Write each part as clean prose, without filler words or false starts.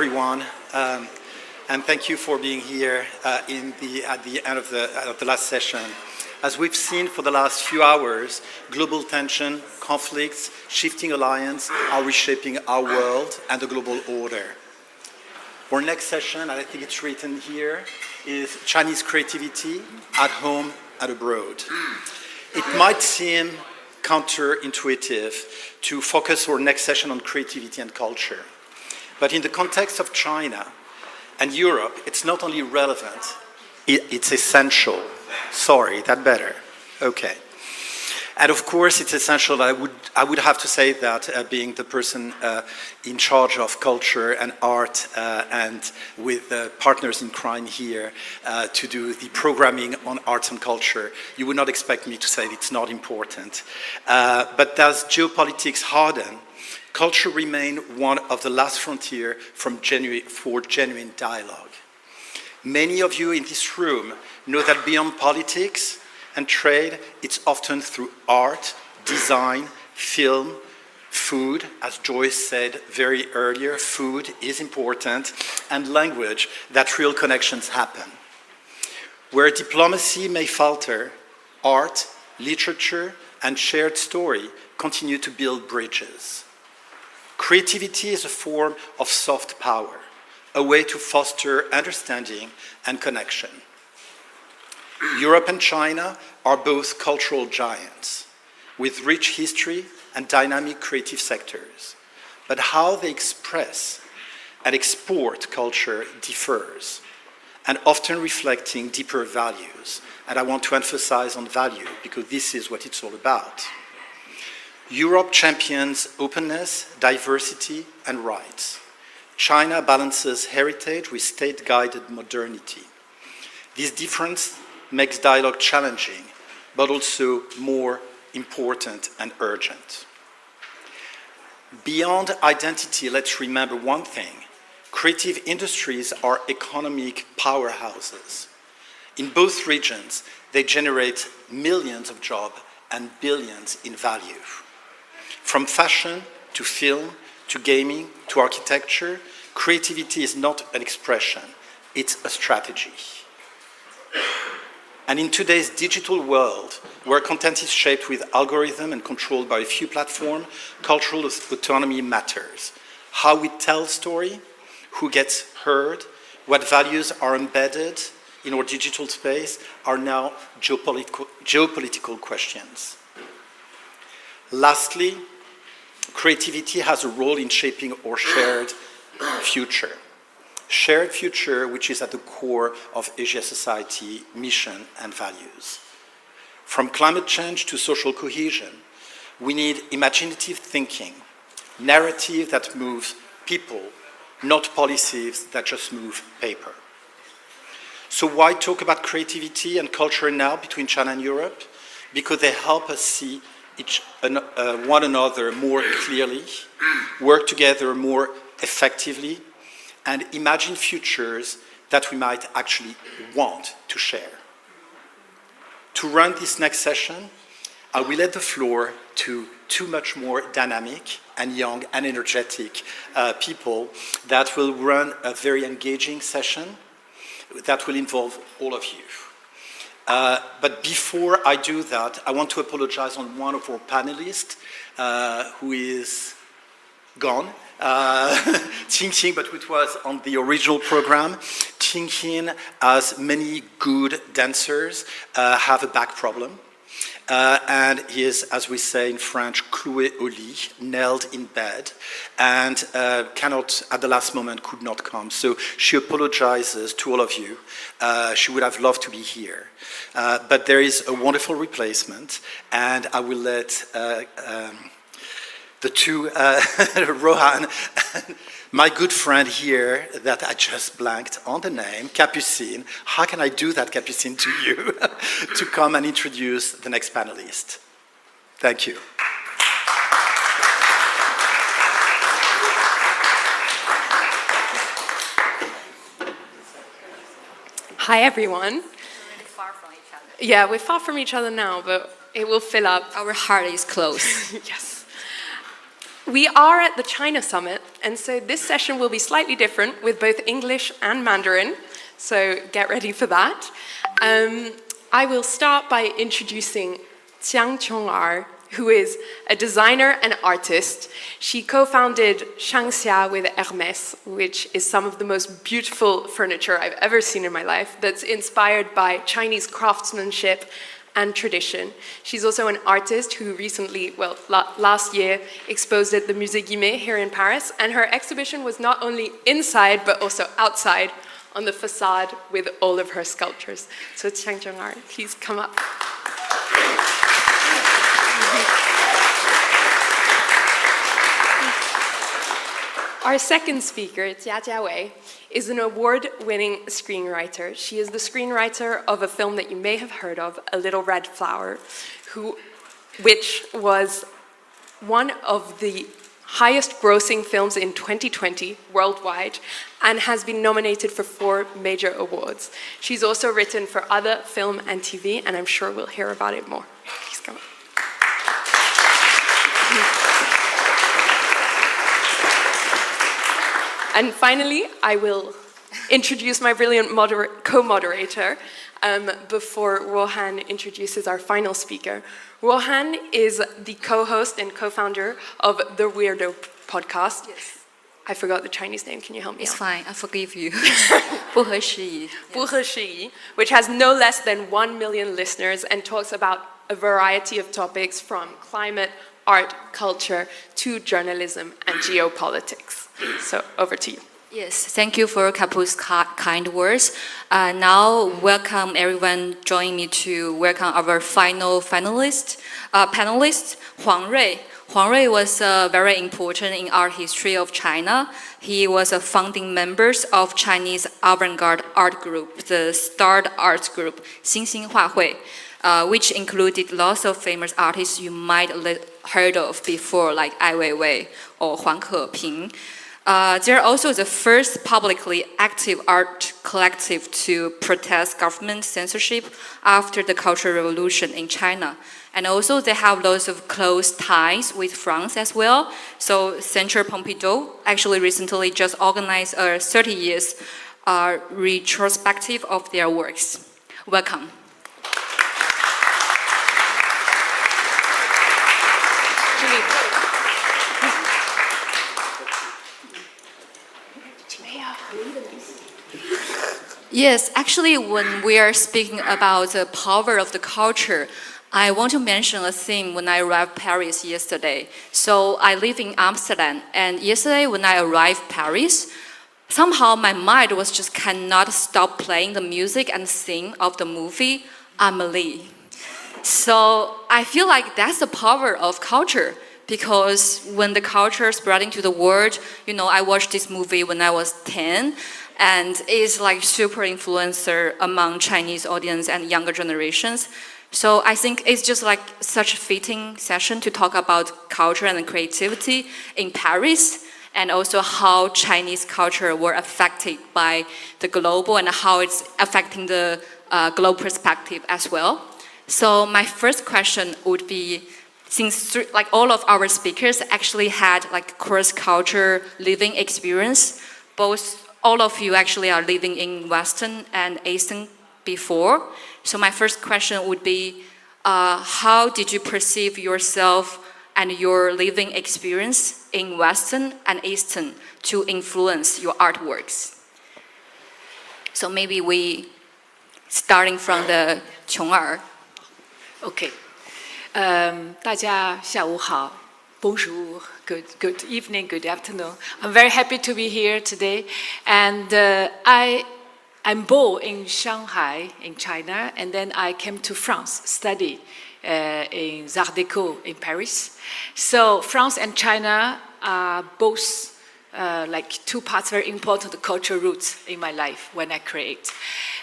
everyone, and thank you for being here at the end of the last session. As we've seen for the last few hours, global tension, conflicts, shifting alliance are reshaping our world and the global order. Our next session, and I think it's written here, is Chinese creativity at home and abroad. It might seem counterintuitive to focus our next session on creativity and culture. But in the context of China and Europe, it's not only relevant, it's essential. Sorry, that better? Okay. And of course, it's essential. I would have to say that being the person in charge of culture and art and with partners in crime here to do the programming on arts and culture, you would not expect me to say it's not important. But as geopolitics harden, culture remains one of the last frontier for genuine dialogue. Many of you in this room know that beyond politics and trade, it's often through art, design, film, food, as Joyce said very earlier, food is important, and language that real connections happen. Where diplomacy may falter, art, literature, and shared story continue to build bridges. Creativity is a form of soft power, a way to foster understanding and connection. Europe and China are both cultural giants, with rich history and dynamic creative sectors. But how they express and export culture differs, and often reflecting deeper values. And I want to emphasize on value, because this is what it's all about. Europe champions openness, diversity, and rights. China balances heritage with state-guided modernity. This difference makes dialogue challenging, but also more important and urgent. Beyond identity, let's remember one thing. Creative industries are economic powerhouses. In both regions, they generate millions of jobs and billions in value. From fashion to film to gaming to architecture, creativity is not an expression, it's a strategy. And in today's digital world, where content is shaped with algorithm and controlled by a few platforms, cultural autonomy matters. How we tell story, who gets heard, what values are embedded in our digital space are now geopolitical questions. Lastly, creativity has a role in shaping our shared future. Shared future, which is at the core of Asia society mission and values. From climate change to social cohesion, we need imaginative thinking, narrative that moves people, not policies that just move paper. So why talk about creativity and culture now between China and Europe? Because they help us see one another more clearly, work together more effectively, and imagine futures that we might actually want to share. To run this next session, I will let the floor to two much more dynamic and young and energetic people that will run a very engaging session that will involve all of you. But before I do that, I want to apologize on one of our panelists who is gone. Qingqing, but it was on the original program. Qingqing, as many good dancers, have a back problem. And he is, as we say in French, cloué au lit, nailed in bed, and cannot, at the last moment, could not come. So she apologizes to all of you. She would have loved to be here. But there is a wonderful replacement, and I will let the two, Rohan, and my good friend here that I just blanked on the name, Capucine. How can I do that, Capucine, to you? To come and introduce the next panelist. Thank you. Hi, everyone. We're really far from each other. Yeah, we're far from each other now, but it will fill up. Our heart is close. Yes. We are at the China Summit, and so this session will be slightly different with both English and Mandarin, so get ready for that. I will start by introducing Jiang Chong'er, who is a designer and artist. She co-founded Shangxia with Hermès, which is some of the most beautiful furniture I've ever seen in my life that's inspired by Chinese craftsmanship and tradition. She's also an artist who recently, last year, exposed at the Musée Guimet here in Paris, and her exhibition was not only inside but also outside on the facade with all of her sculptures. So Jiang Chong'er, please come up. Our second speaker, Jia Jiawei, is an award-winning screenwriter. She is the screenwriter of a film that you may have heard of, A Little Red Flower, which was one of the highest-grossing films in 2020 worldwide and has been nominated for 4 major awards. She's also written for other film and TV, and I'm sure we'll hear about it more. Please come up. And finally, I will introduce my brilliant co-moderator before Rohan introduces our final speaker. Rohan is the co-host and co-founder of the Weirdo podcast. Yes. I forgot the Chinese name. Can you help me It's out? fine, I forgive you. 不合时宜. 不合时宜, which has no less than 1 million listeners and talks about a variety of topics from climate, art, culture, to journalism and geopolitics. So over to you. Yes, thank you for Kapu's kind words. Now, welcome everyone joining me to welcome our final panelist, Huang Rui. Huang Rui was very important in art history of China. He was a founding member of Chinese avant-garde art group, the Starred Arts Group, 新兴画会, which included lots of famous artists you might have heard of before, like Ai Weiwei or Huang Heping. They're also the first publicly active art collective to protest government censorship after the Cultural Revolution in China. And also they have lots of close ties with France as well. So Centre Pompidou actually recently just organized a 30 years retrospective of their works. Welcome. Yes, actually, when we are speaking about the power of the culture, I want to mention a thing when I arrived Paris yesterday. So I live in Amsterdam, and yesterday when I arrived Paris, somehow my mind was just cannot stop playing the music and scene of the movie Amélie. So I feel like that's the power of culture. Because when the culture spreading to the world, I watched this movie when I was 10, and it's like super influencer among Chinese audience and younger generations. So I think it's just like such a fitting session to talk about culture and creativity in Paris, and also how Chinese culture were affected by the global and how it's affecting the global perspective as well. So my first question would be, since like all of our speakers actually had like cross-culture living experience, all of you actually are living in Western and Eastern before. So my first question would be, how did you perceive yourself and your living experience in Western and Eastern to influence your artworks? So maybe we, starting from the Chong'er. Okay. 大家下午好 Bonjour, good evening, good afternoon. I'm very happy to be here today. And I'm born in Shanghai, in China, and then I came to France, study in Art Deco in Paris. So France and China are both like two parts, very important cultural roots in my life when I create.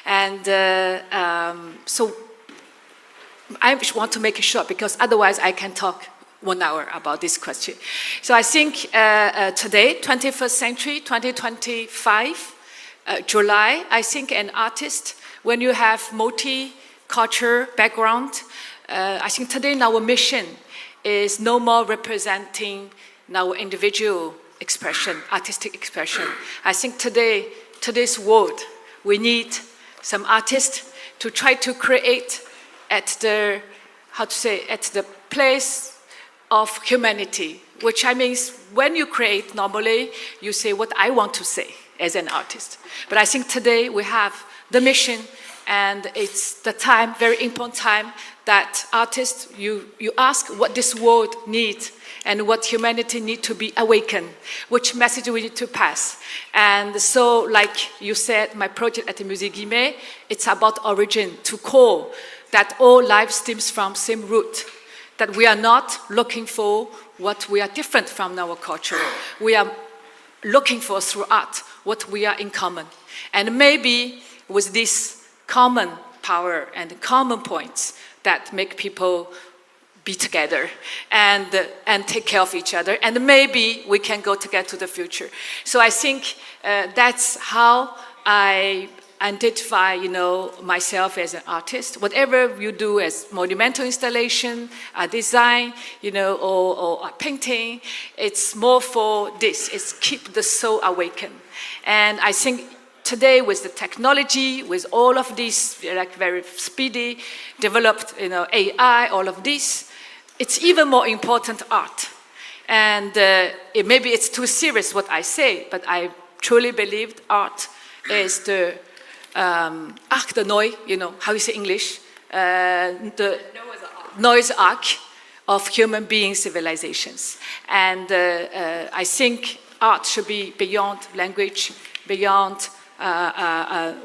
And so I want to make it short because otherwise I can talk 1 hour about this question. So I think today, 21st century, 2025, July, I think an artist, when you have multi-cultural background, I think today our mission is no more representing our individual expression, artistic expression. I think today's world, we need some artists to try to create at the place of humanity, which I mean, when you create, normally you say what I want to say as an artist. But I think today we have the mission, and it's the time, very important time, that artists, you ask what this world needs and what humanity needs to be awakened, which message we need to pass. And so, like you said, my project at the Musée Guimet, it's about origin, to call that all life stems from same root, that we are not looking for what we are different from our culture. We are looking for through art what we are in common. And maybe with this common power and common points that make people be together and take care of each other, and maybe we can go together to the future. So I think that's how I identify, myself as an artist. Whatever you do as monumental installation, a design, or a painting, it's more for this. It's keep the soul awakened. And I think today with the technology, with all of this, very speedy, developed, AI, all of this, it's even more important art. And maybe it's too serious what I say, but I truly believe art is the arc de Noé, how you say English? The Noah's Ark of human being civilizations. And I think art should be beyond language, beyond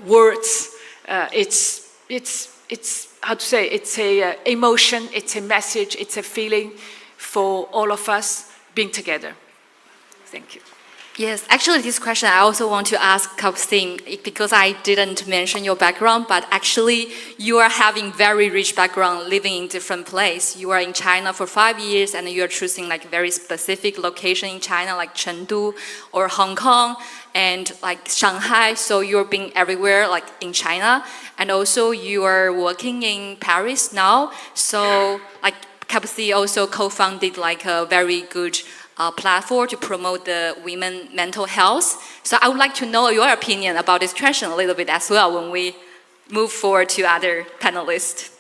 words. It's how to say, it's a emotion, it's a message, it's a feeling for all of us being together. Thank you. Yes, actually this question I also want to ask Kapsing, because I didn't mention your background, but actually you are having very rich background living in different places. You are in China for 5 years and you are choosing like very specific location in China like Chengdu or Hong Kong and like Shanghai. So you're being everywhere like in China, and also you are working in Paris now. So like Kapsing also co-founded like a very good platform to promote the women mental health. So I would like to know your opinion about this question a little bit as well when we move forward to other panelists.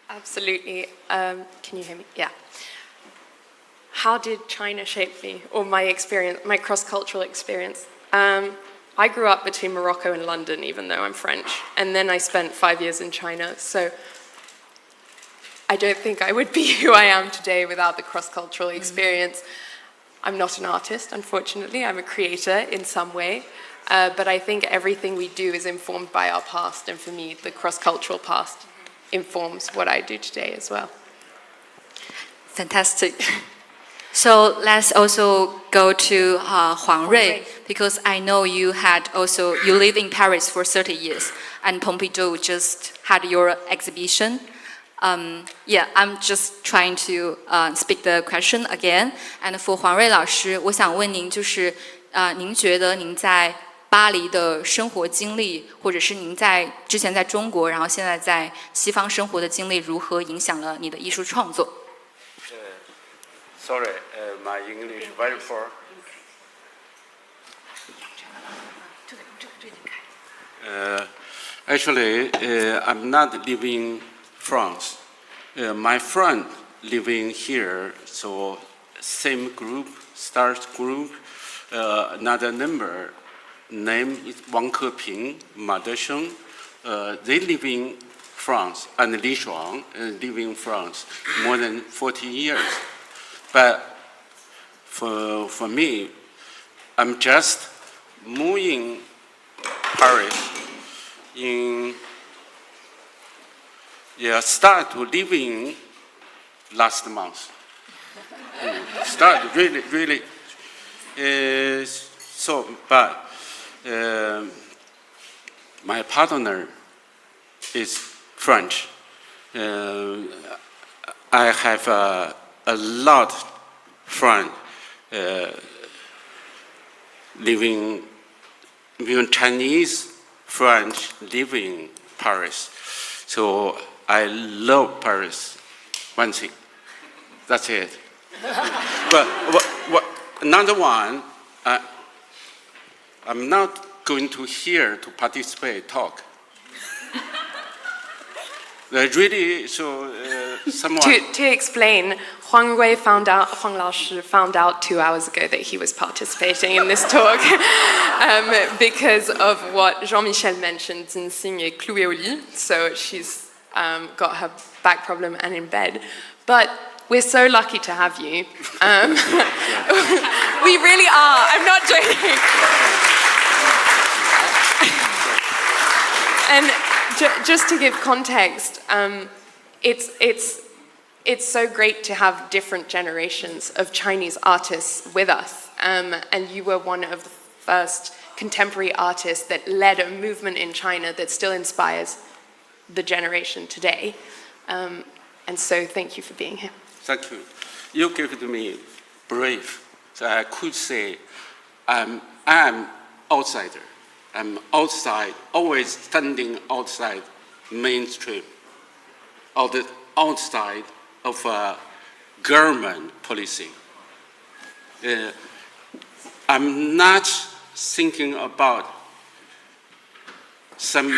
Absolutely. Can you hear me? Yeah. How did China shape me, or my experience, my cross-cultural experience? I grew up between Morocco and London, even though I'm French, and then I spent 5 years in China. So I don't think I would be who I am today without the cross-cultural experience. I'm not an artist, unfortunately. I'm a creator in some way. But I think everything we do is informed by our past. And for me, the cross-cultural past informs what I do today as well. Fantastic. So let's also go to Huang Rui, because I know you live in Paris for 30 years, and Pompidou just had your exhibition. I'm just trying to speak the question again. And for 黄瑞老师，我想问您，就是您觉得您在巴黎的生活经历，或者是您之前在中国，然后现在在西方生活的经历，如何影响了你的艺术创作？ Sorry, my English very poor. Actually, I'm not living France. My friend living here, so same group, stars group, another member, name is Wang Keping, Ma Desheng. They live in France, and Li Shuang live in France more than 40 years. But for me, I'm just moving Paris start to living last month. Start really. But my partner is French. I have a lot of friends living, even Chinese French living in Paris. So I love Paris. One thing. That's it. But Another one, I'm not going to here to participate talk. Really, so someone. To explain, Huang Lao Shi found out 2 hours ago that he was participating in this talk because of what Jean-Michel mentioned, Xinxing est clouée au lit, so she's got her back problem and in bed. But we're so lucky to have you. We really are, I'm not joking. And just to give context, it's so great to have different generations of Chinese artists with us. And you were one of the first contemporary artists that led a movement in China that still inspires the generation today. And so thank you for being here. Thank you. You gave me brave. So I could say I'm outsider. I'm outside, always standing outside mainstream, or the outside of government policy. I'm not thinking about some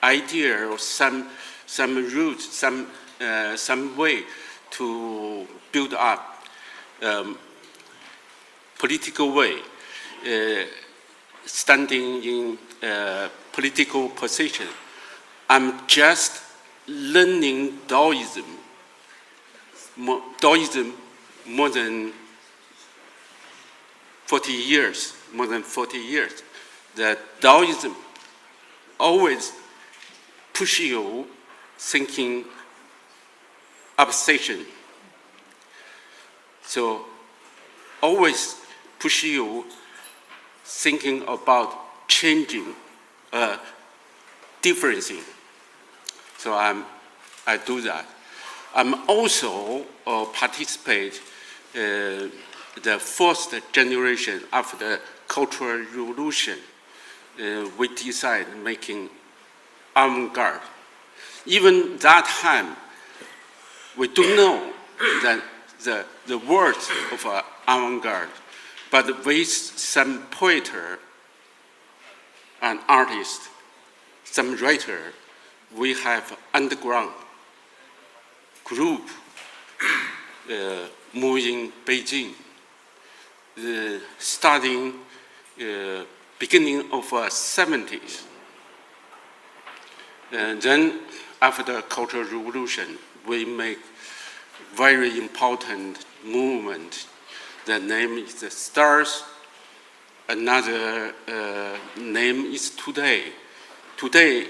idea or some route, some way to build up political way. Standing in political position. I'm just learning Taoism more than 40 years, That Taoism always push you thinking obsession. So always push you thinking about changing, differencing. So I do that. I'm also participate the first generation after the Cultural Revolution. We decide making avant-garde. Even that time, we don't know that the words of avant-garde. But with some poet and artist, some writer, we have underground group moving Beijing, starting beginning of 70s. And then after the Cultural Revolution, we make very important movement. The name is the Stars. Another name is Today. Today,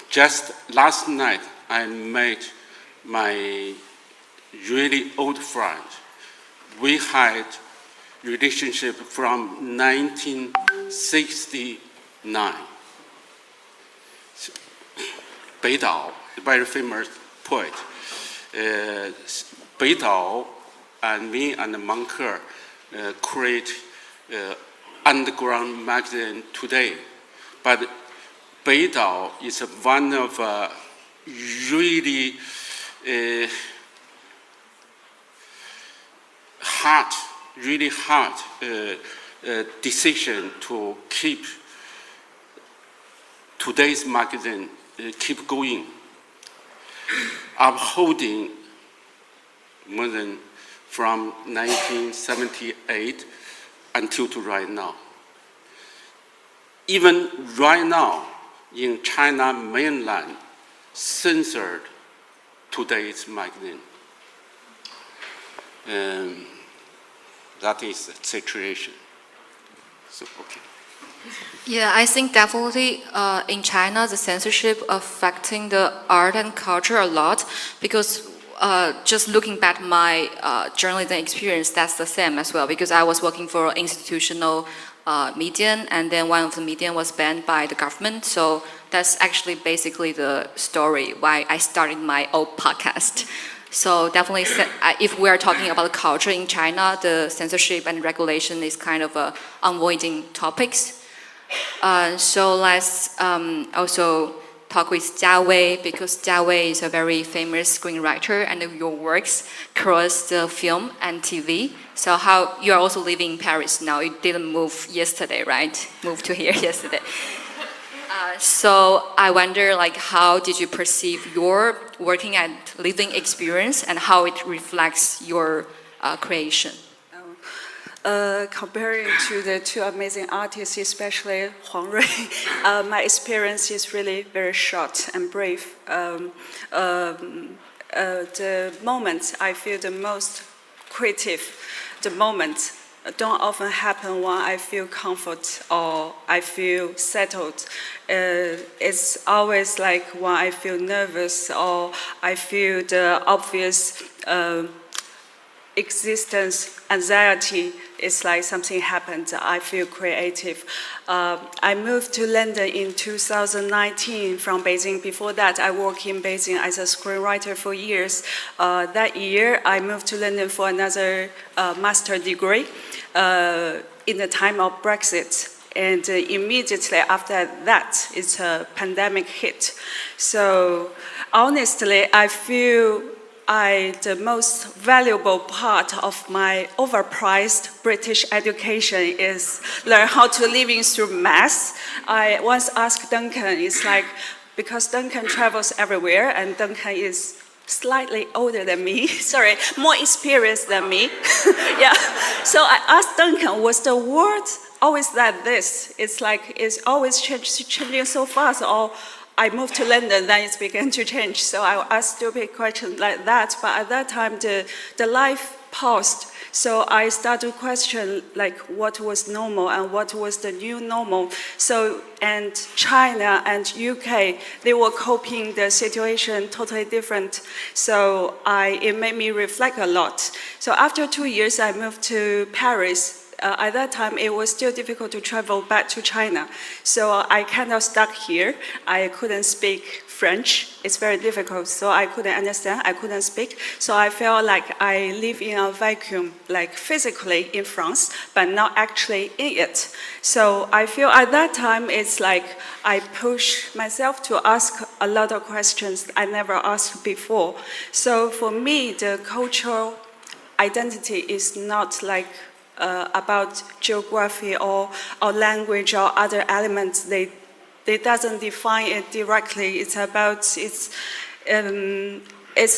just last night, I met my really old friend. We had relationship from 1969. Bei Dao, very famous poet. Bei Dao and me and Monker create underground magazine Today. But Bei Dao is one of really hard decision to keep Today's magazine keep going, upholding more than from 1978 until to right now. Even right now, in China mainland, censored Today's magazine. That is the situation. So, okay. Yeah, I think definitely in China, the censorship affecting the art and culture a lot because just looking back my journalism experience, that's the same as well because I was working for institutional media and then one of the media was banned by the government. So that's actually basically the story why I started my old podcast. So definitely, if we are talking about culture in China, the censorship and regulation is kind of avoiding topics. So let's also talk with Jia Wei because Jia Wei is a very famous screenwriter and your works cross the film and TV. So how you are also living in Paris now? You didn't move yesterday, right? Moved to here yesterday. So I wonder, like, how did you perceive your working and living experience, and how it reflects your creation? Comparing to the two amazing artists, especially Huang Rui, my experience is really very short and brief. The moments I feel the most creative, the moments don't often happen when I feel comfort or I feel settled. It's always like when I feel nervous or I feel the obvious existence anxiety. It's like something happened. I feel creative. I moved to London in 2019 from Beijing. Before that, I worked in Beijing as a screenwriter for years. That year, I moved to London for another master degree in the time of Brexit. And immediately after that, it's a pandemic hit. So honestly, I feel the most valuable part of my overpriced British education is learn how to live through math. I once asked Duncan, it's like, because Duncan travels everywhere and Duncan is slightly older than me, sorry, more experienced than me. Yeah. So I asked Duncan, was the world always like this? It's like, it's always changing so fast, or I moved to London, then it began to change. So I asked stupid questions like that. But at that time, the life paused. So I started to question like what was normal and what was the new normal. So, and China and UK, they were coping the situation totally different. So it made me reflect a lot. So after 2 years, I moved to Paris. At that time, it was still difficult to travel back to China. So I kind of stuck here. I couldn't speak French. It's very difficult, so I couldn't understand, I couldn't speak. So I felt like I live in a vacuum, like physically in France, but not actually in it. So I feel at that time, it's like I push myself to ask a lot of questions I never asked before. So for me, the cultural identity is not like about geography or language or other elements. They doesn't define it directly. It's about it's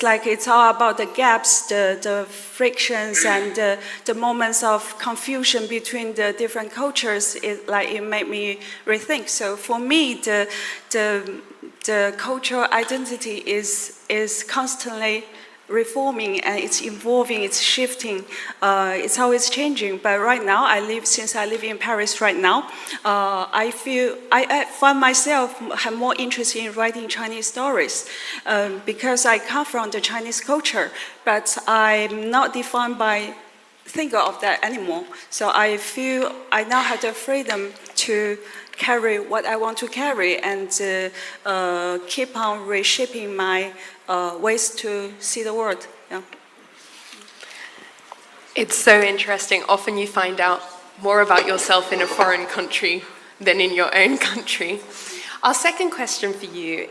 like it's all about the gaps, the frictions, and the moments of confusion between the different cultures. It made me rethink. So for me, the cultural identity is constantly reforming, and it's evolving, it's shifting, it's always changing. But right now, since I live in Paris right now, I find myself have more interest in writing Chinese stories because I come from the Chinese culture, but I'm not defined by thinker of that anymore. So I feel I now have the freedom to carry what I want to carry and keep on reshaping my ways to see the world. Yeah. It's so interesting. Often you find out more about yourself in a foreign country than in your own country. Our second question for you,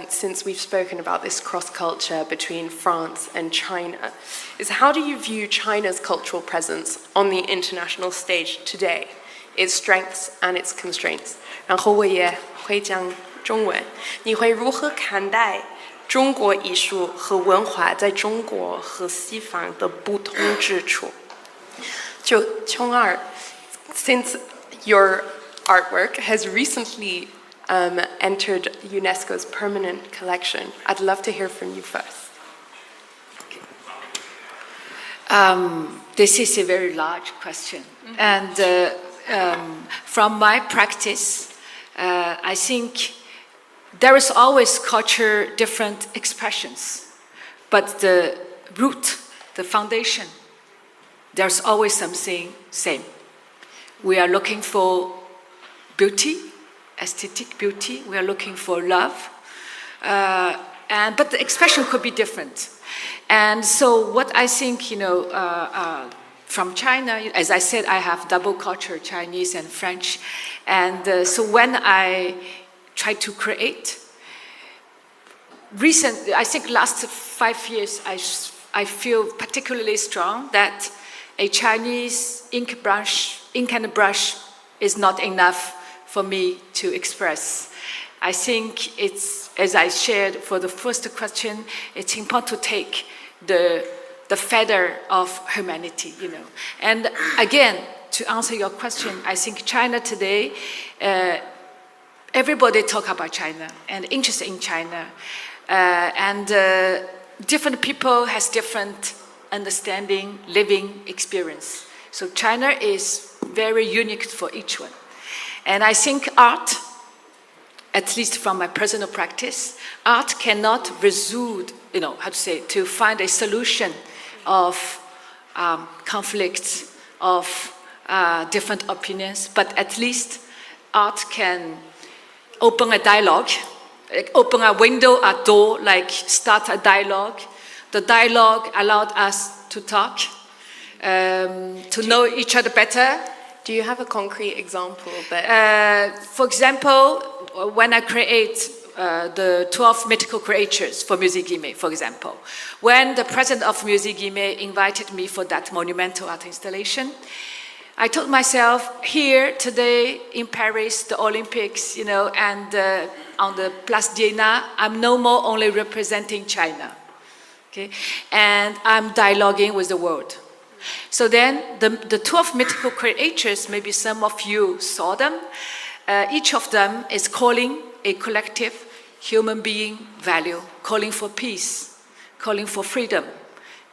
since we've spoken about this cross-culture between France and China, is how do you view China's cultural presence on the international stage today, its strengths and its constraints? 然后我也会讲中文。你会如何看待中国艺术和文化在中国和西方的不同之处？就琼儿 since your artwork has recently entered UNESCO's permanent collection, I'd love to hear from you first. This is a very large question. And from my practice, I think there is always culture, different expressions. But the root, the foundation, there's always something same. We are looking for beauty, aesthetic beauty. We are looking for love. But the expression could be different. And so what I think, from China, as I said, I have double culture, Chinese and French. And so when I try to create, I think last 5 years, I feel particularly strong that a Chinese ink and brush is not enough for me to express. I think it's, as I shared for the first question, it's important to take the feather of humanity, And again, to answer your question, I think China today, everybody talk about China and interested in China. Different people has different understanding, living experience. So China is very unique for each one. And I think art, at least from my personal practice, art cannot resolve, to find a solution of conflicts, of different opinions, but at least art can open a dialogue, open a window, a door, start a dialogue. The dialogue allowed us to talk, to know each other better. Do you have a concrete example? For example, when I create the 12 mythical creatures for Musée Guimet, for example, when the president of Musée Guimet invited me for that monumental art installation, I told myself, here today in Paris, the Olympics, and on the Place d'Iéna, I'm no more only representing China, okay? And I'm dialoguing with the world. So then the 12 mythical creatures, maybe some of you saw them, each of them is calling a collective human being value, calling for peace, calling for freedom,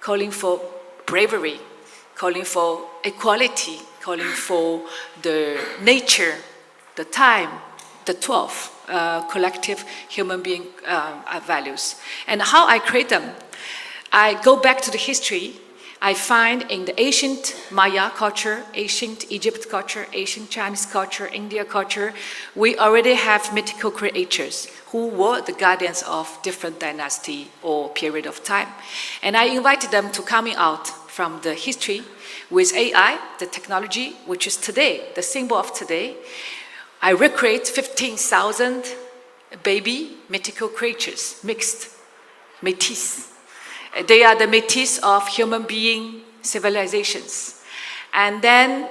calling for bravery, calling for equality, calling for the nature, the time, the 12 collective human being values. And how I create them, I go back to the history. I find in the ancient Maya culture, ancient Egypt culture, ancient Chinese culture, India culture, we already have mythical creators who were the guardians of different dynasty or period of time. And I invited them to coming out from the history with AI, the technology, which is today, the symbol of today. I recreate 15,000 baby mythical creatures, mixed, métis. They are the métis of human being civilizations. And then,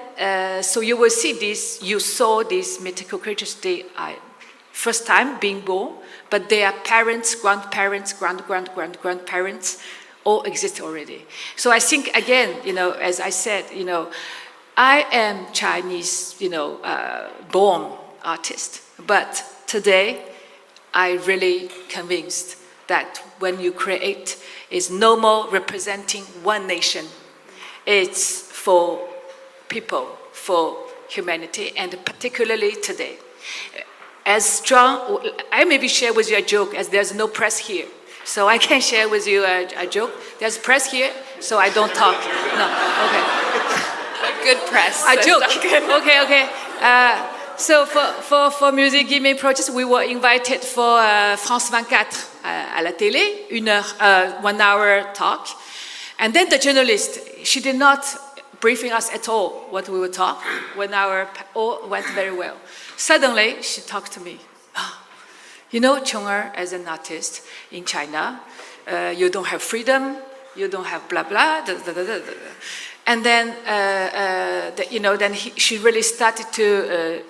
so you will see this, you saw these mythical creatures, they are first time being born, but their parents, grandparents, grandparents, all exist already. So I think, again, as I said, I am Chinese, born artist, but today I really convinced that when you create, it's no more representing one nation. It's for people, for humanity, and particularly today. As strong, I maybe share with you a joke, as there's no press here. So I can share with you a joke. There's press here, so I don't talk. No, okay. Good press. A joke. Okay. So for Musée Guimet project, we were invited for France 24 à la télé, 1 hour talk. And then the journalist, she did not briefing us at all what we would talk. 1 hour, all went very well. Suddenly, she talked to me. Chong-er, as an artist in China, you don't have freedom, you don't have blah, blah, da, da, da, da, da. And then, she really started to,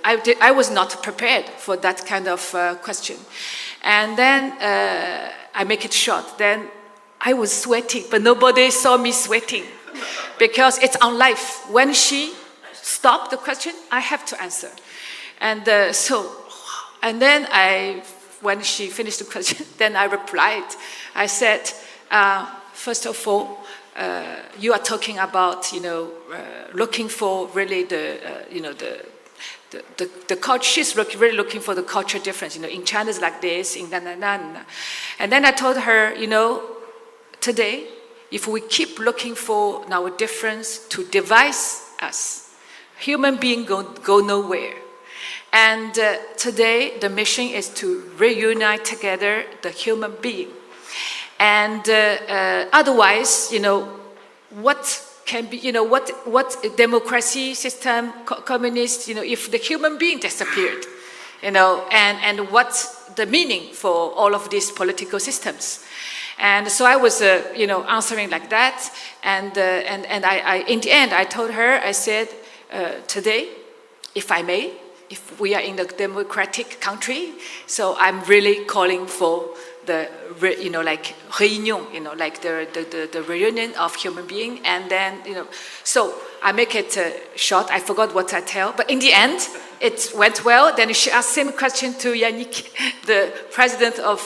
I was not prepared for that kind of question. And then I make it short. Then I was sweating, but nobody saw me sweating because it's on life. When she stopped the question, I have to answer. And and then when she finished the question, then I replied. I said, first of all, you are talking about, looking for really the culture. She's really looking for the culture difference. In China it's like this, in na. And then I told her, today, if we keep looking for our difference to divide us, human beings go nowhere. And today, the mission is to reunite together the human being. And otherwise, what can be, what democracy system, communist, if the human being disappeared, and what the meaning for all of these political systems. And so I was, answering like that. And I, in the end, I told her, I said, today, if I may, if we are in a democratic country, so I'm really calling for the, like réunion, like the reunion of human beings, and then, so I make it short. I forgot what I tell, but in the end, it went well. Then she asked same question to Yannick, the president of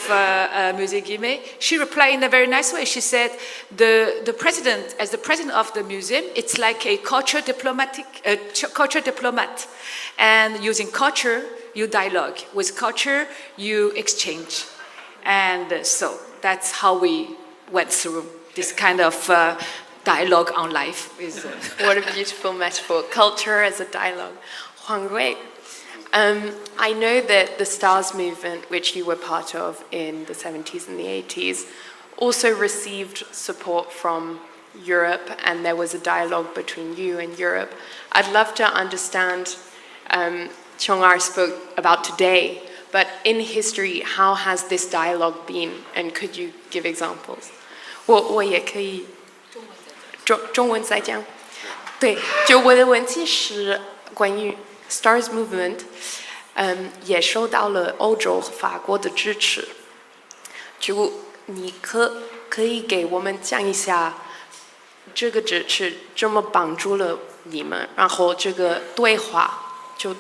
Musée Guimet. She replied in a very nice way. She said, the president, as the president of the museum, it's like a culture diplomat, and using culture, you dialogue. With culture, you exchange. And so that's how we went through this kind of dialogue on life. What a beautiful metaphor. Culture as a dialogue. Huang Rui, I know that the STARS movement, which you were part of in the 70s and the 80s, also received support from Europe, and there was a dialogue between you and Europe. I'd love to understand, Chong-ar spoke about today, but in history, how has this dialogue been? And could you give examples? 我也可以中文再讲。对，就我的问题是关于 STARS movement， 也受到了欧洲和法国的支持。就你可以给我们讲一下这个支持怎么帮助了你们，然后这个对话就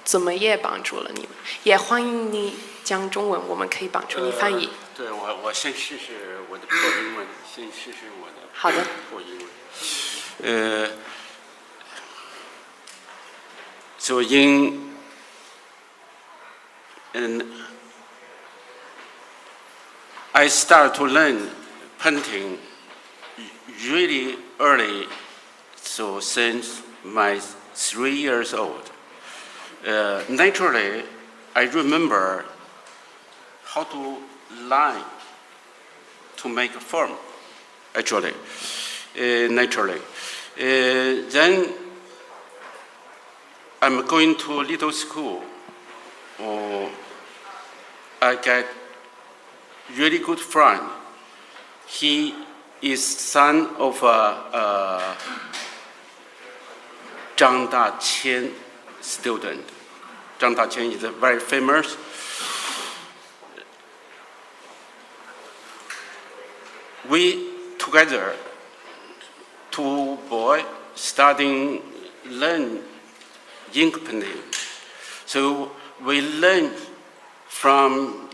怎么也帮助了你们。也欢迎你讲中文，我们可以帮助你翻译。对，我先试试我的破英文，先试试我的好的破英文。So I started to learn painting really early, so since my 3 years old. Naturally, I remember how to line to make a form, actually, naturally. Then I'm going to little school. I get really good friend. He is son of Zhang Daqian student. Zhang Daqian is very famous. We together, two boys, starting learn ink painting. So we learn from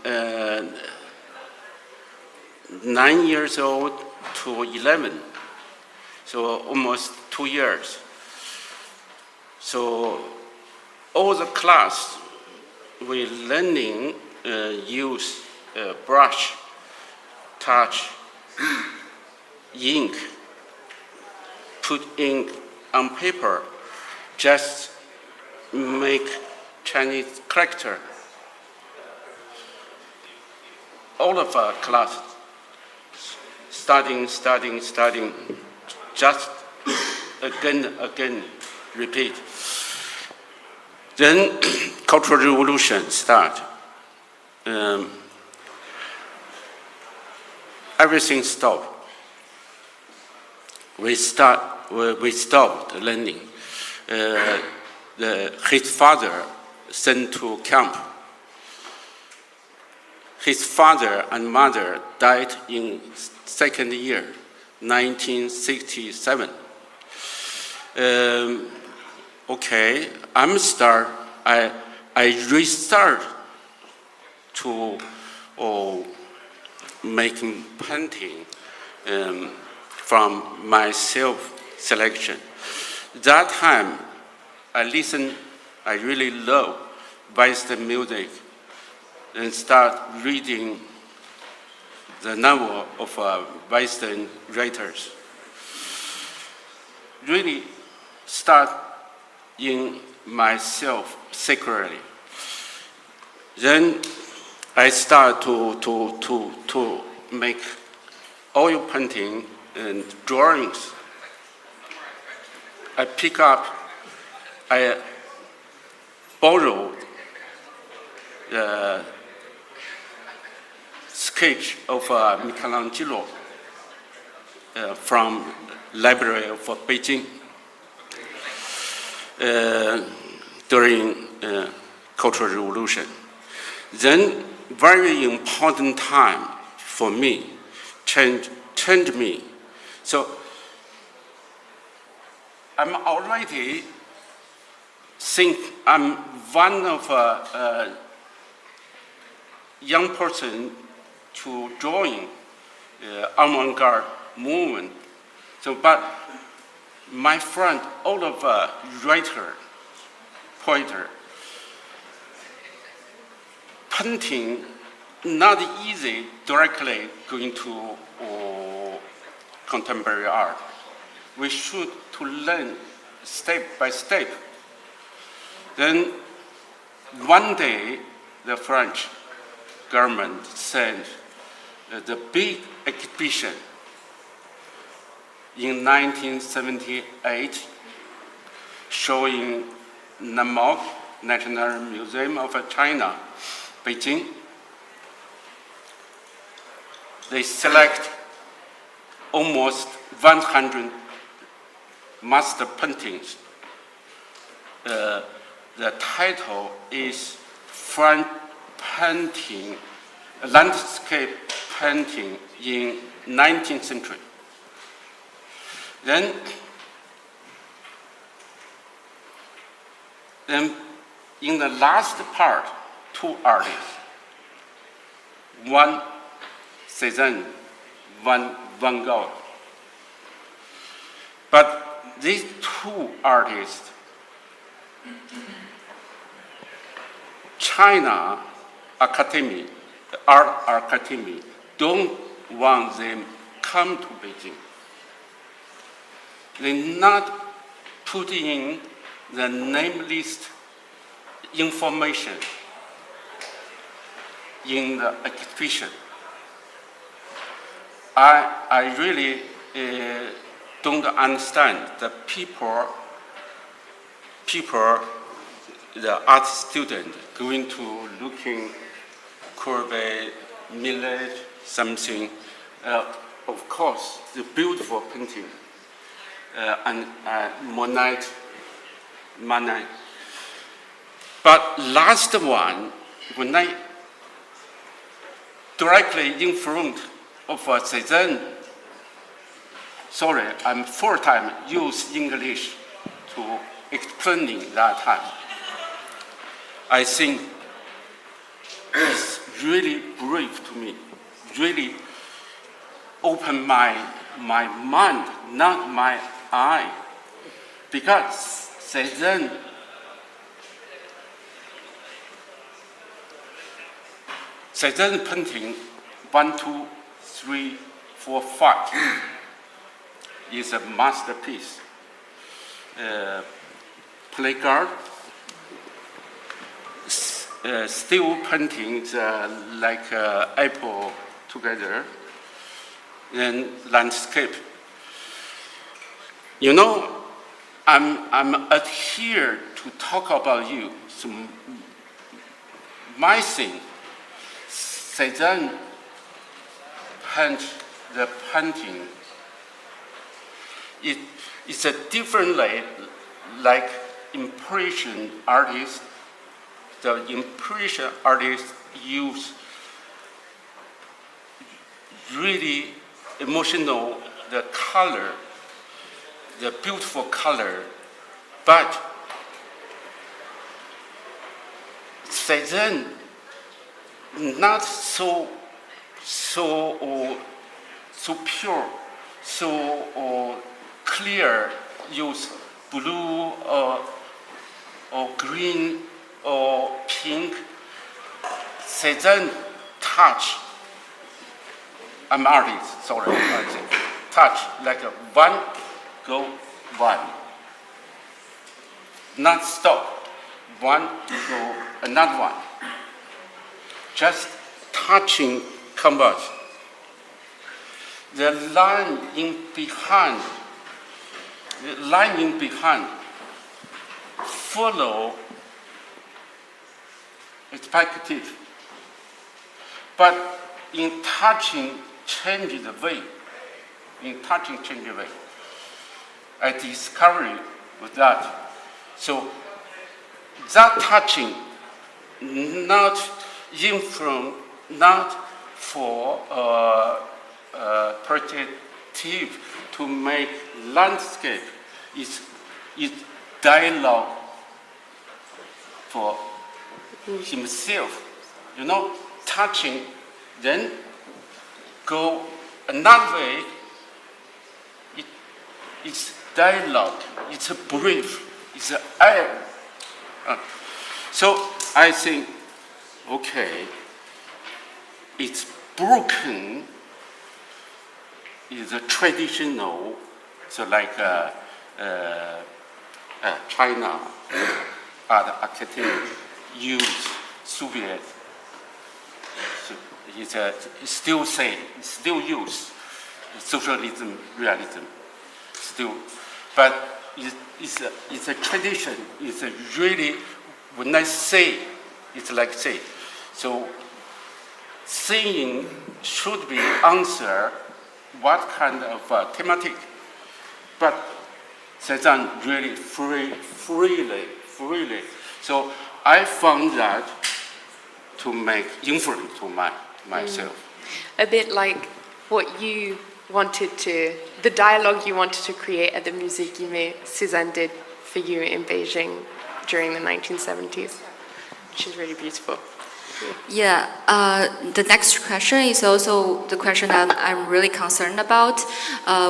9 years old to 11, so almost 2 years. So all the class we learning use brush, touch, ink, put ink on paper, just make Chinese character. All of our class studying, just again, repeat. Then Cultural Revolution start. Everything stopped. We stopped learning. His father sent to camp. His father and mother died in second year, 1967. Okay, I restart to making painting from my self-selection. That time, I really love Western music and start reading the novel of Western writers. Really start in myself secretly. Then I start to make oil painting and drawings. I borrowed sketch of Michelangelo from Library of Beijing during Cultural Revolution. Then, very important time for me, changed me. So I'm already think I'm one of a young person to join avant-garde movement. So, but my friend, all of writer, poeter, painting not easy directly going to contemporary art. We should to learn step by step. Then one day the French government sent the big exhibition in 1978 showing Namok, National Museum of China, Beijing. They select almost 100 master paintings. The title is French painting, landscape painting in 19th century. Then in the last part, two artists, one Cézanne, one Van Gogh. But these two artists, China Academy, the Art Academy, don't want them come to Beijing. They not put in the name list information in the exhibition. I really don't understand the people, the art student going to looking Courbet, Millet, something. Of course, the beautiful painting and Monet. But last one, when I directly in front of Cézanne, sorry, I'm full-time use English to explaining that time. I think it's really brave to me, really open my mind, not my eye. Because Cézanne painting 1, 2, 3, 4, 5 is a masterpiece. Placard, still paintings like apple together, and landscape. You know, I'm here to talk about you. So my thing, Cézanne paint the painting. It's a different way, like impression artists. The impression artists use really emotional, the color, the beautiful color, but Cézanne not so pure, so clear, use blue or green or pink. Cézanne touch, I'm artist, sorry, touch like a one, go one. Not stop, one, go another one. Just touching canvas. The line in behind follow perspective. But in touching change the way. In touching change the way. I discovered with that. So that touching not influence, not for protective to make landscape. It's dialogue for himself. You know, touching, then go another way. It's dialogue. It's a brief. It's an air. So I think, okay, it's broken. Is a traditional, so like China art academy use Soviet. So it's still use socialism, realism, still, but it's a tradition. It's a really, when I say, it's like say, so saying should be answer what kind of thematic, but Cezanne really freely. So I found that to make influence to myself. A bit like what you wanted to, the dialogue you wanted to create at the Musée Guimet, Cézanne did for you in Beijing during the 1970s, which is really beautiful. Yeah, the next question is also the question that I'm really concerned about,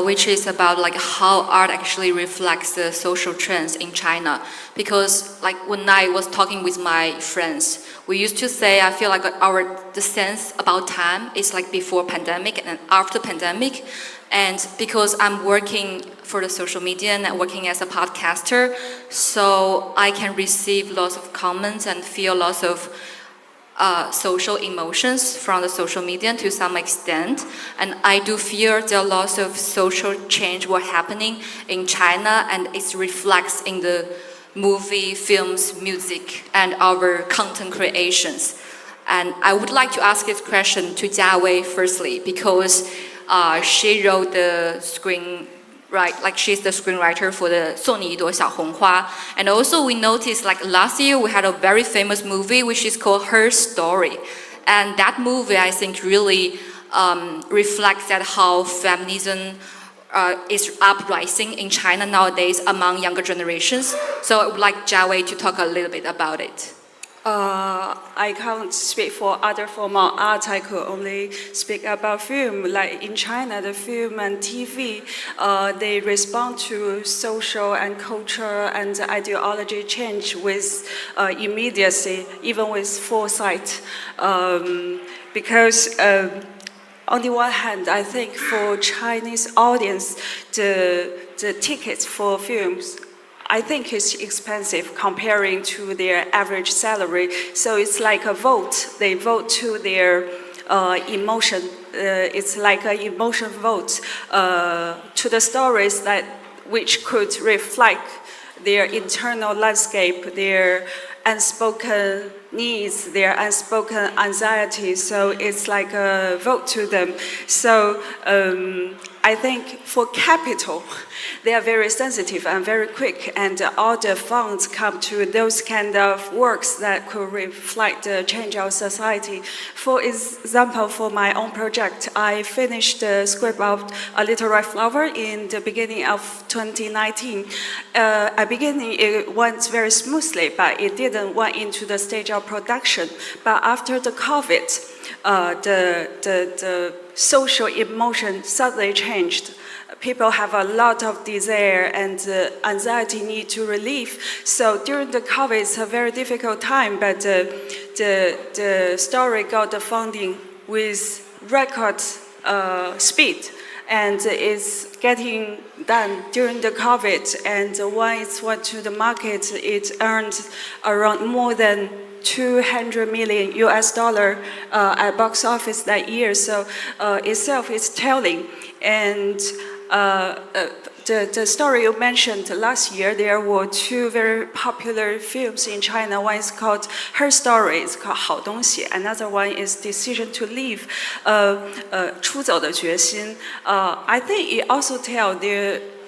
which is about like how art actually reflects the social trends in China. Because like when I was talking with my friends, we used to say I feel like the sense about time is like before pandemic and after pandemic. And because I'm working for the social media and working as a podcaster, so I can receive lots of comments and feel lots of social emotions from the social media to some extent, and I do fear there are lots of social change were happening in China, and it reflects in the movie, films, music, and our content creations. And I would like to ask this question to Jiawei firstly, because she wrote the like she's the screenwriter for the 送你一朵小红花. And also we noticed like last year we had a very famous movie which is called Her Story. And that movie I think really reflects that how feminism is uprising in China nowadays among younger generations. So I would like Jiawei to talk a little bit about it. I can't speak for other form of art. I could only speak about film. Like in China, the film and TV, they respond to social and culture and ideology change with immediacy, even with foresight. Because on the one hand, I think for Chinese audience, the tickets for films, I think it's expensive comparing to their average salary. So it's like a vote. They vote to their emotion. It's like an emotion vote to the stories that which could reflect their internal landscape, their unspoken needs, their unspoken anxieties. So it's like a vote to them. So I think for capital, they are very sensitive and very quick, and all the funds come to those kind of works that could reflect the change of society. For example, for my own project, I finished the script of A Little Red Flower in the beginning of 2019. At the beginning, it went very smoothly, but it didn't went into the stage of production. But after the COVID, the social emotion suddenly changed. People have a lot of desire and anxiety need to relieve. So during the COVID, it's a very difficult time, but the story got the funding with record speed, and it's getting done during the COVID. And when it went to the market, it earned around more than $200 million at box office that year. So itself is telling. And the story you mentioned last year, there were two very popular films in China. One is called Her Story, it's called 好东西. Another one is Decision to Leave, 出走的决心. I think it also tells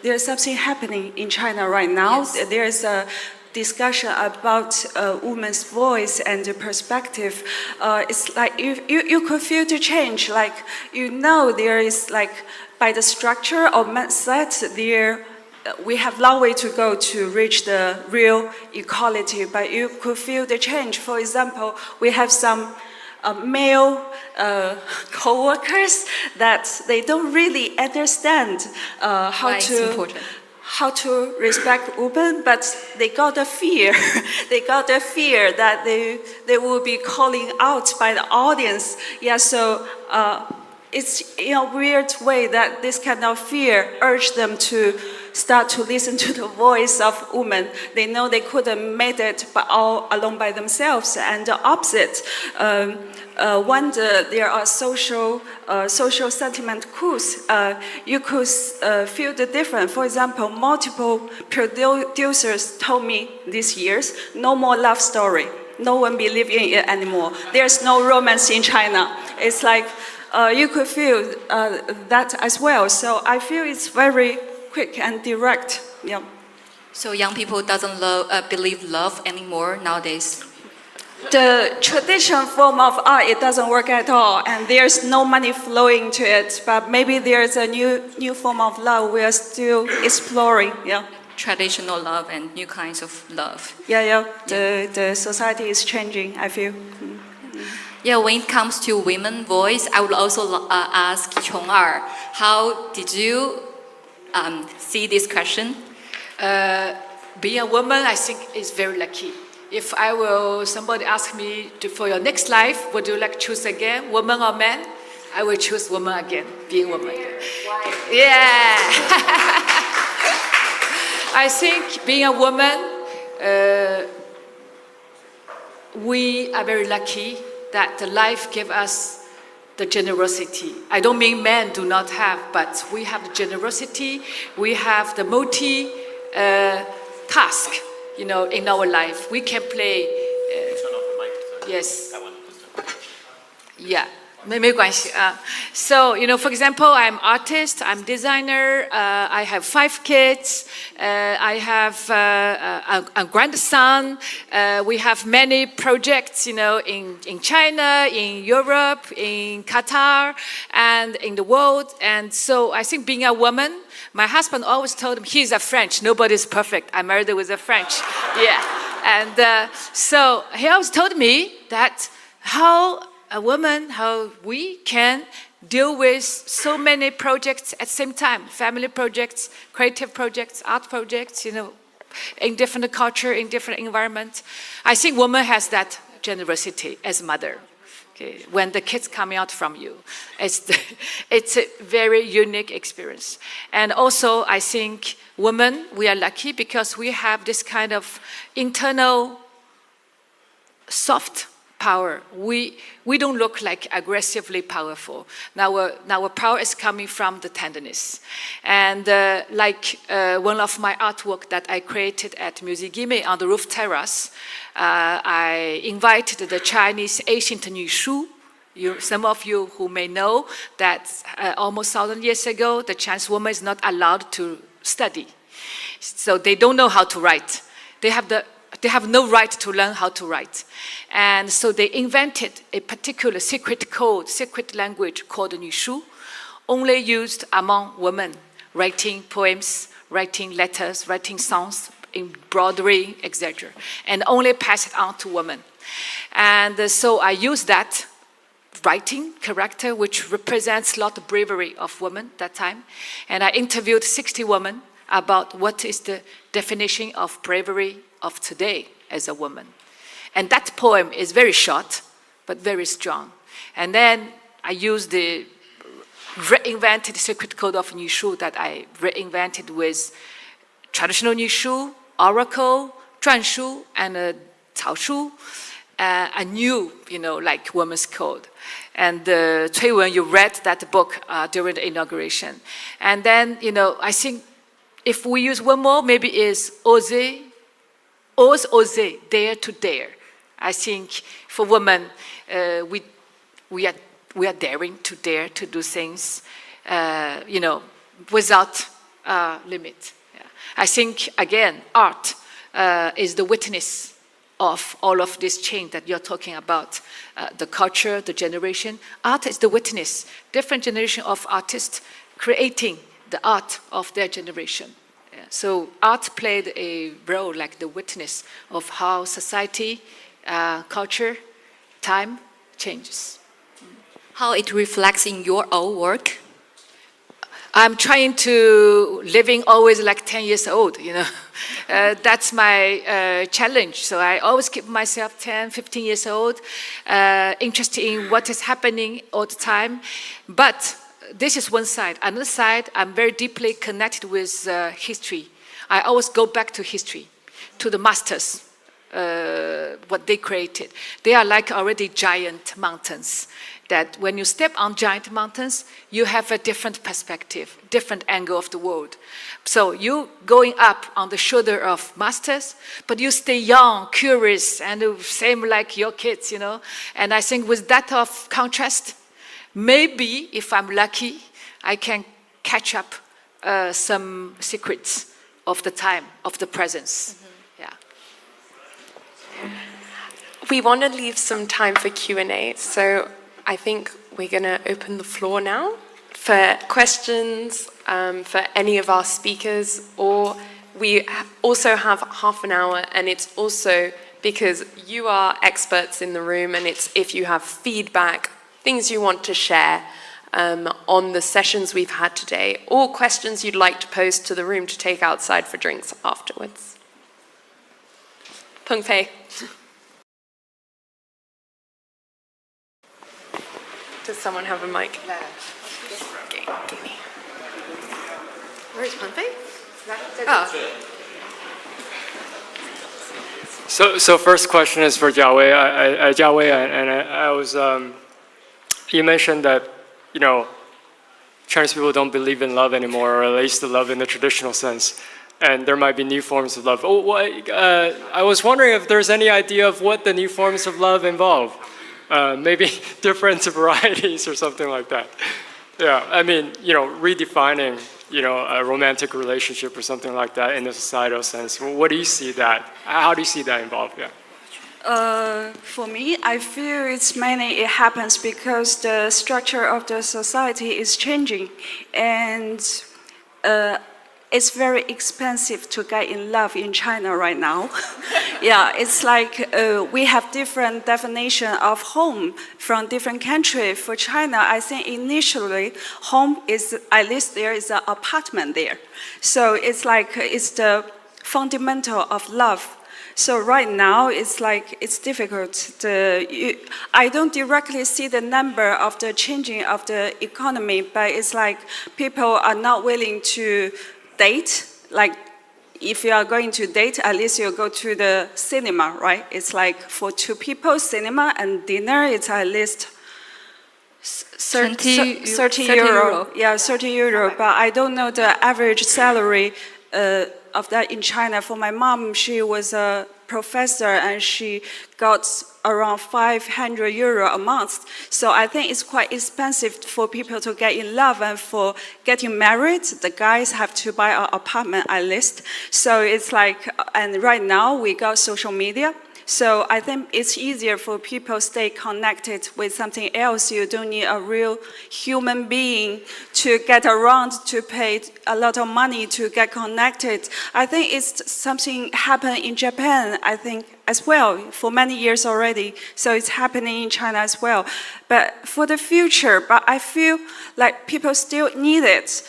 there's something happening in China right now. Yes. There's a discussion about women's voice and the perspective. It's like you could feel the change. Like, there is like, by the structure or mindset, we have a long way to go to reach the real equality, but you could feel the change. For example, we have some male co-workers that they don't really understand Why it's important. how to respect women, but they got a fear. They got a fear that they will be calling out by the audience. Yeah, so it's in a weird way that this kind of fear urged them to start to listen to the voice of women. They know they couldn't make it but all alone by themselves. And the opposite, when there are social sentiment coups, you could feel the difference. For example, multiple producers told me this year, no more love story. No one believes in it anymore. There's no romance in China. It's like you could feel that as well. So I feel it's very quick and direct. Yeah. So young people doesn't believe love anymore nowadays. The traditional form of art, it doesn't work at all, and there's no money flowing to it. But maybe there's a new form of love we are still exploring. Yeah. Traditional love and new kinds of love. Yeah. The society is changing, I feel. Yeah, when it comes to women's voice, I would also ask Chong-er, how did you see this question? Being a woman, I think, is very lucky. If somebody ask me for your next life, would you like to choose again, woman or man? I will choose woman again, being woman again. Why? Yeah. I think being a woman, we are very lucky that the life gave us the generosity. I don't mean men do not have, but we have the generosity, we have the multi-task, in our life. We can play. Turn off the mic. Yes. I want to Yeah. 没关系. So, for example, I'm artist, I'm designer, I have 5 kids, I have a grandson, we have many projects, in China, in Europe, in Qatar, and in the world. And so I think being a woman, my husband always told me, he's a French, nobody's perfect. I married with a French. Yeah. And so he always told me that how we can deal with so many projects at the same time, family projects, creative projects, art projects, in different culture, in different environments. I think woman has that generosity as mother. Okay, when the kids coming out from you, it's a very unique experience. And also, I think women, we are lucky because we have this kind of internal soft power. We don't look like aggressively powerful. Now our power is coming from the tenderness. And like one of my artwork that I created at Musée Guimet on the roof terrace, I invited the Chinese ancient Nushu. Some of you who may know that almost 1,000 years ago, the Chinese woman is not allowed to study. So they don't know how to write. They have no right to learn how to write. And so they invented a particular secret code, secret language called Nushu, only used among women, writing poems, writing letters, writing songs, embroidery, etc., and only pass it on to women. And so I used that writing character, which represents a lot of bravery of women that time. And I interviewed 60 women about what is the definition of bravery of today as a woman. And that poem is very short, but very strong. And then I used the reinvented secret code of Nushu that I reinvented with traditional Nushu, oracle, Zhuanshu, and Caoshu, a new, like women's code. And Cui Wen, you read that book during the inauguration. And then, I think if we use one more, maybe is oser, ose, oser, dare to dare. I think for women, we are daring to dare to do things, without limit. Yeah. I think, again, art is the witness of all of this change that you're talking about, the culture, the generation. Art is the witness. Different generation of artists creating the art of their generation. Yeah. So art played a role like the witness of how society, culture, time changes. How it reflects in your own work? I'm trying to living always like 10 years old, That's my challenge. So I always keep myself 10, 15 years old, interested in what is happening all the time. But this is one side. Another side, I'm very deeply connected with history. I always go back to history, to the masters, what they created. They are like already giant mountains, that when you step on giant mountains, you have a different perspective, different angle of the world. So you going up on the shoulder of masters, but you stay young, curious, and same like your kids, And I think with that of contrast, maybe if I'm lucky, I can catch up some secrets of the time, of the presence. Yeah. We want to leave some time for Q&A, so I think we're going to open the floor now for questions for any of our speakers, or we also have half an hour, and it's also because you are experts in the room, and it's if you have feedback, things you want to share on the sessions we've had today, or questions you'd like to pose to the room to take outside for drinks afterwards. Peng Fei. Does someone have a mic? Where is Peng Fei? So first question is for Jiawei. Jiawei, and I was, you mentioned that, Chinese people don't believe in love anymore, or at least the love in the traditional sense, and there might be new forms of love. I was wondering if there's any idea of what the new forms of love involve. Maybe different varieties or something like that. Yeah, I mean, redefining, a romantic relationship or something like that in a societal sense. What do you see that? How do you see that involved? Yeah. For me, I feel it happens because the structure of the society is changing, and it's very expensive to get in love in China right now. Yeah, it's like we have different definition of home from different countries. For China, I think initially home is, at least there is an apartment there. So it's like it's the fundamental of love. So right now, it's like it's difficult. I don't directly see the number of the changing of the economy, but it's like people are not willing to date. Like if you are going to date, at least you go to the cinema, right? It's like for two people, cinema and dinner, it's at least 30 euro. Yeah, 30 euro. But I don't know the average salary of that in China. For my mom, she was a professor and she got around 500 euro a month. So I think it's quite expensive for people to get in love, and for getting married, the guys have to buy an apartment at least. So it's like, and right now we got social media. So I think it's easier for people to stay connected with something else. You don't need a real human being to get around, to pay a lot of money to get connected. I think it's something happened in Japan, I think, as well, for many years already. So it's happening in China as well. But for the future, but I feel like people still need it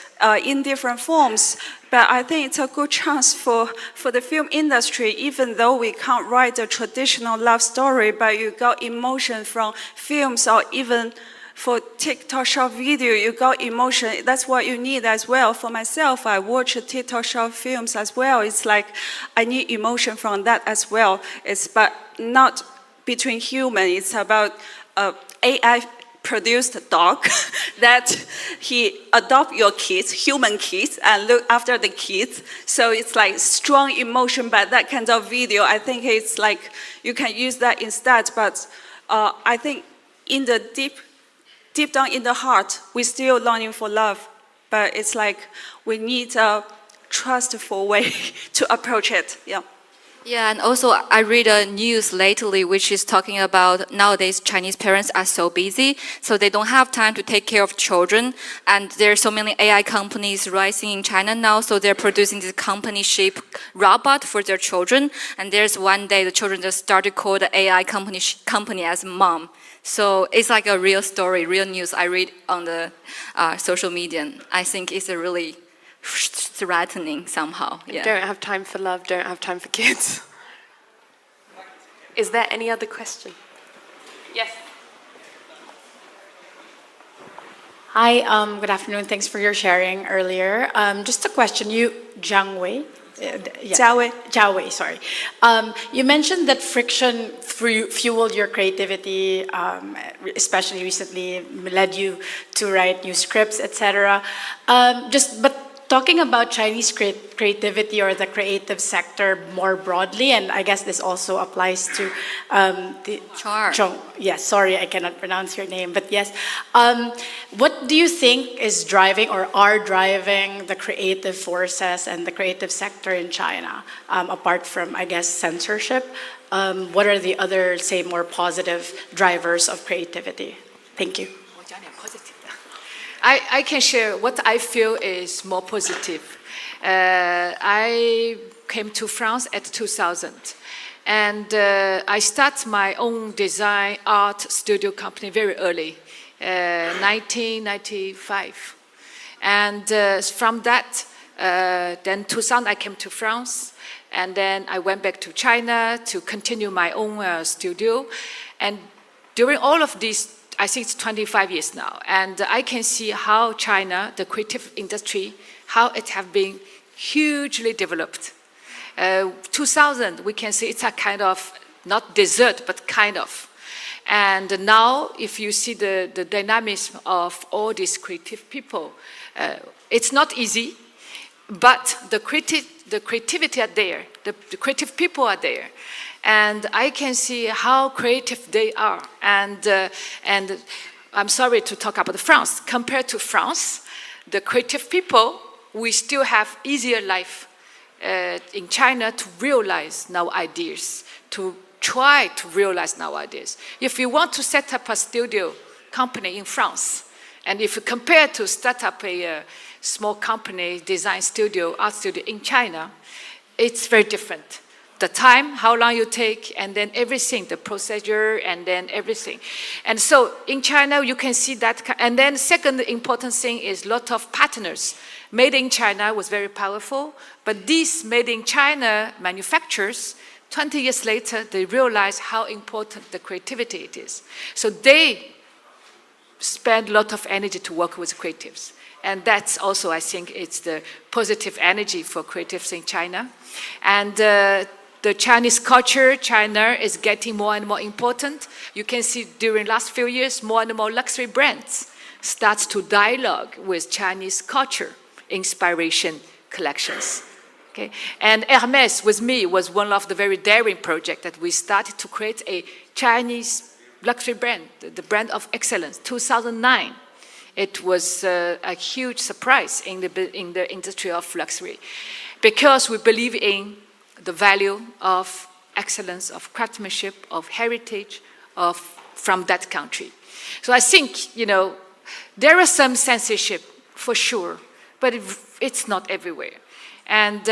in different forms. But I think it's a good chance for the film industry, even though we can't write a traditional love story, but you got emotion from films, or even for TikTok short video, you got emotion. That's what you need as well. For myself, I watch TikTok short films as well. It's like I need emotion from that as well. But not between human. It's about AI produced a dog that he adopt your kids, human kids, and look after the kids. So it's like strong emotion, but that kind of video, I think it's like you can use that instead. But I think in the deep down in the heart, we're still longing for love. But it's like we need a trustful way to approach it. Yeah. Yeah, and also I read a news lately which is talking about nowadays Chinese parents are so busy, so they don't have time to take care of children. And there are so many AI companies rising in China now, so they're producing this company-shaped robot for their children. And there's one day the children just started call the AI company as mom. So it's like a real story, real news I read on the social media. And I think it's a really threatening somehow. Yeah. Don't have time for love, don't have time for kids. Is there any other question? Yes. Hi, good afternoon. Thanks for your sharing earlier. Just a question. Jiang Wei? Jiao Wei, sorry. You mentioned that friction fueled your creativity, especially recently, led you to write new scripts, etc. But talking about Chinese creativity or the creative sector more broadly, and I guess this also applies to yes, sorry, I cannot pronounce your name, but yes. What do you think is driving or are driving the creative forces and the creative sector in China, apart from, I guess, censorship? What are the other, say, more positive drivers of creativity? Thank you. I can share what I feel is more positive. I came to France at 2000, and I started my own design art studio company very early, 1995. And from that, then 2000 I came to France, and then I went back to China to continue my own studio. And during all of these, I think it's 25 years now, and I can see how China, the creative industry, how it has been hugely developed. 2000, we can see it's a kind of, not dessert, but kind of. And now, if you see the dynamism of all these creative people, it's not easy, but the creativity are there, the creative people are there. And I can see how creative they are. And I'm sorry to talk about France. Compared to France, the creative people, we still have easier life in China to realize now ideas, to try to realize now ideas. If you want to set up a studio company in France, and if you compare to start up a small company, design studio, art studio in China, it's very different. The time, how long you take, and then everything, the procedure, and then everything. And so in China, you can see that. And then second important thing is a lot of partners. Made in China was very powerful, but these made in China manufacturers, 20 years later, they realize how important the creativity it is. So they spend a lot of energy to work with creatives. And that's also, I think, it's the positive energy for creatives in China. And the Chinese culture, China is getting more and more important. You can see during last few years, more and more luxury brands start to dialogue with Chinese culture, inspiration collections. Okay? And Hermès, with me, was one of the very daring projects that we started to create a Chinese luxury brand, the brand of excellence, 2009. It was a huge surprise in the industry of luxury, because we believe in the value of excellence, of craftsmanship, of heritage, from that country. So I think, there is some censorship for sure, but it's not everywhere. And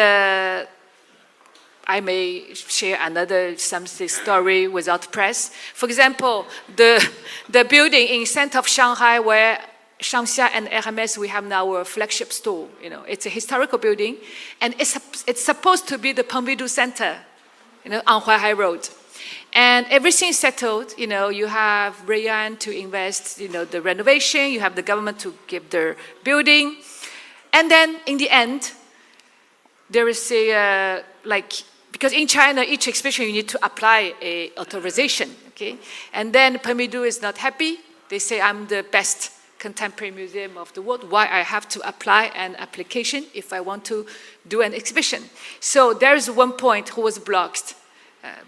I may share another story without press. For example, the building in center of Shanghai where Shangxia and Hermès, we have now a flagship store. It's a historical building, and it's supposed to be the Pompidou Center, on Huaihai Road. And everything settled. You have Rayan to invest, the renovation. You have the government to give the building, and then in the end, there is because in China, each exhibition you need to apply a authorization. Okay, and then Pompidou is not happy. They say I'm the best contemporary museum of the world. Why I have to apply an application if I want to do an exhibition? So there is one point who was blocked.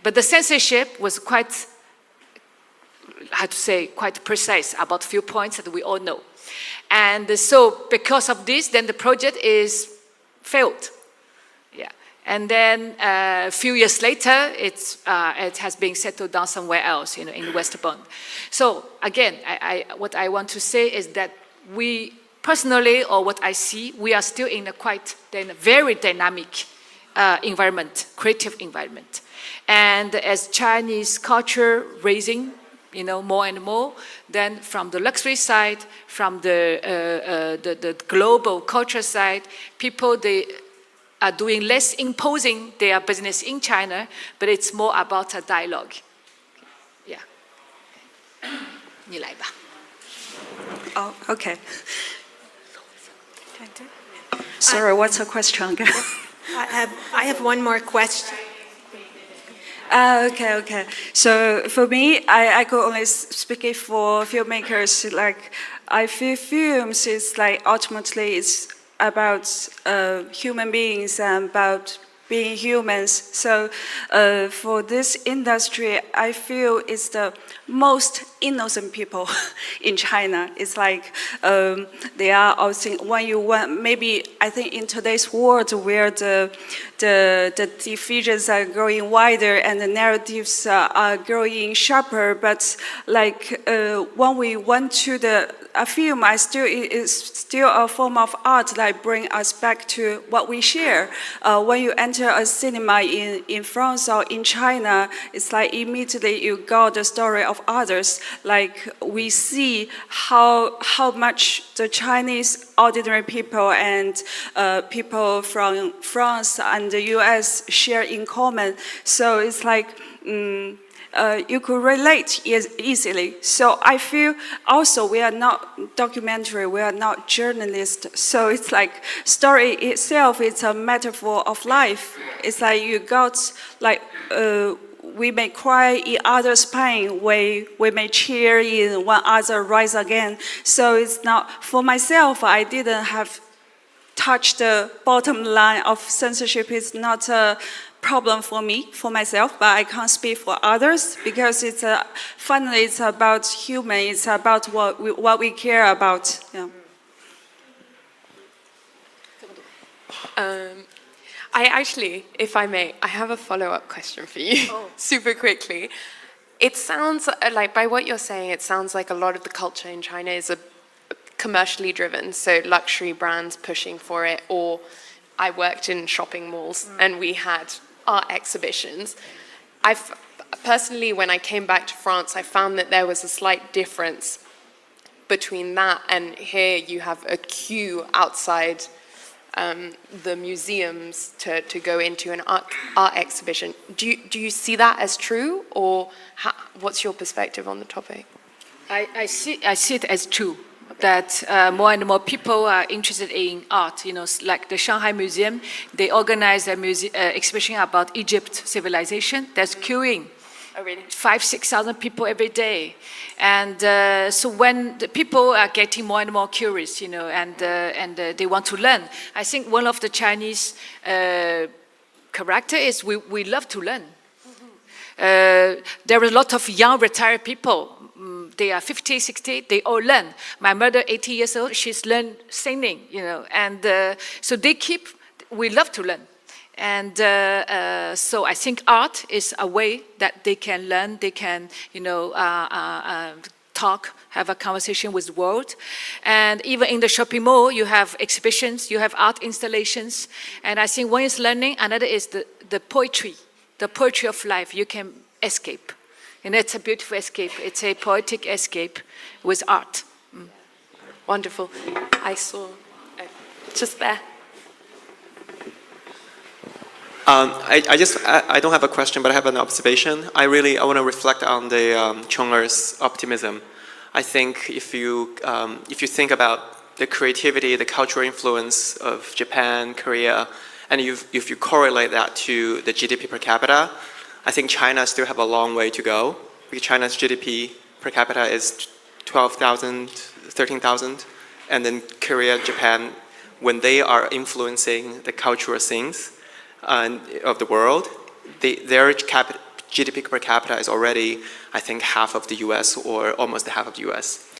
But the censorship was quite, I have to say, quite precise about a few points that we all know. And so because of this, then the project is failed. Yeah. And then a few years later, it has been settled down somewhere else, in West Bund. So again, what I want to say is that we personally, or what I see, we are still in a very dynamic environment, creative environment. And as Chinese culture raising, more and more, then from the luxury side, from the global culture side, people, they are doing less imposing their business in China, but it's more about a dialogue. Yeah. 你来吧. Oh, okay. Sorry, what's the question again? I have one more question. Okay. So for me, I could only speak it for filmmakers. Like, I feel films is like ultimately it's about human beings and about being humans. So for this industry, I feel it's the most innocent people in China. It's like they are all think when you want, maybe I think in today's world where the divisions are growing wider and the narratives are growing sharper, but like when we went to a film, is still a form of art that brings us back to what we share. When you enter a cinema in France or in China, it's like immediately you got the story of others. Like we see how much the Chinese ordinary people and people from France and the US share in common. So it's like you could relate easily. So I feel also we are not documentary, we are not journalists. So it's like story itself is a metaphor of life. It's like you got like we may cry in others' pain, we may cheer in one other rise again. So it's not for myself. I didn't have touched the bottom line of censorship. It's not a problem for me, for myself, but I can't speak for others because it's finally it's about human. It's about what we care about. Yeah. I actually, if I may, I have a follow-up question for you, super quickly. It sounds like, by what you're saying, it sounds like a lot of the culture in China is commercially driven, so luxury brands pushing for it, or I worked in shopping malls and we had art exhibitions. Personally, when I came back to France, I found that there was a slight difference between that and here you have a queue outside the museums to go into an art exhibition. Do you see that as true, or what's your perspective on the topic? I see it as true. That more and more people are interested in art. Like the Shanghai Museum, they organize a exhibition about Egypt civilization. There's queuing. Oh, really? 5,000-6,000 people every day. And so when the people are getting more and more curious, and they want to learn, I think one of the Chinese character is we love to learn. There are a lot of young retired people. They are 50, 60, they all learn. My mother, 80 years old, she's learned singing, and so we love to learn. And so I think art is a way that they can learn, they can, talk, have a conversation with the world. And even in the shopping mall, you have exhibitions, you have art installations. And I think one is learning, another is the poetry of life. You can escape. And it's a beautiful escape. It's a poetic escape with art. Wonderful. I saw just there. I don't have a question, but I have an observation. I want to reflect on the Chonger's optimism. I think if you think about the creativity, the cultural influence of Japan, Korea, and if you correlate that to the GDP per capita, I think China still have a long way to go, because China's GDP per capita is 12,000, 13,000. And then Korea, Japan, when they are influencing the cultural scenes of the world, their GDP per capita is already, I think, half of the US or almost half of the US.